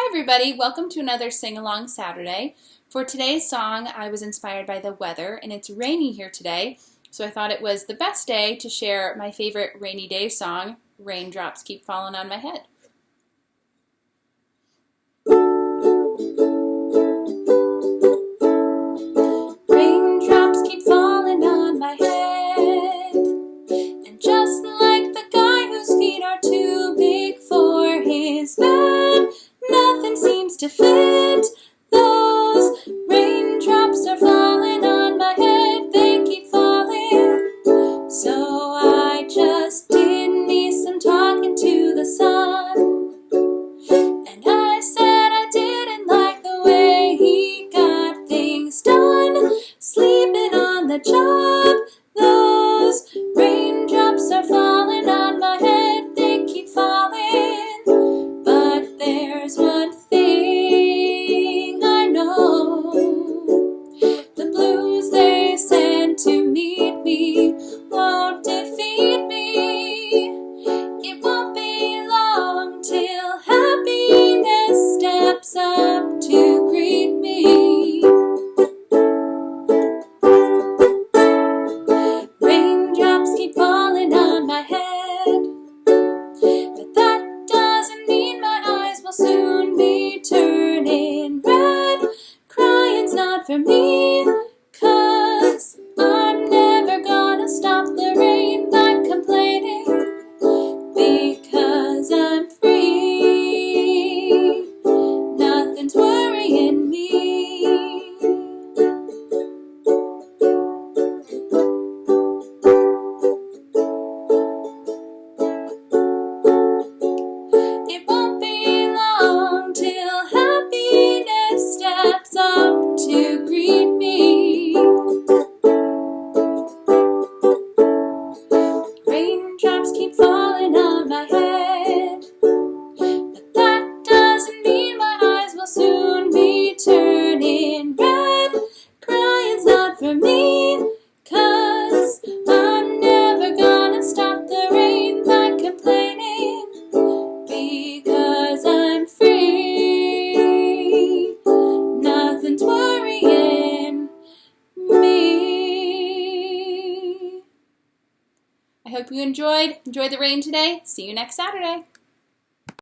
everybody, welcome to another Sing-Along Saturday. For today's song, I was inspired by the weather, and it's rainy here today, so I thought it was the best day to share my favorite rainy day song, Raindrops Keep Falling on My Head. Raindrops keep falling on my head, and just like the guy whose feet are too big for his bed, nothing seems to fit. Those raindrops are falling on my head, they keep falling. So I just did me some talking to the sun, and I said I didn't like the way he got things done, sleeping on the job. Those raindrops are falling on my head, they keep falling. But there's one thing I know, the blues they send to meet me won't defeat me. It won't be long till happiness steps up to greet me. Raindrops keep falling on my head, but that doesn't mean my eyes will soon be turning red. Crying's not for me, 'cause I'm never gonna stop the rain by complaining, because I'm free. Nothing's worrying me. It won't be long till happiness steps up to greet me. Raindrops keep falling on my head, but that doesn't mean my eyes will soon be turning red. Crying's not for me, 'cause I'm never gonna stop the rain by complaining, because I'm free. Nothing's worrying me. I hope you enjoyed the rain today. See you next Saturday.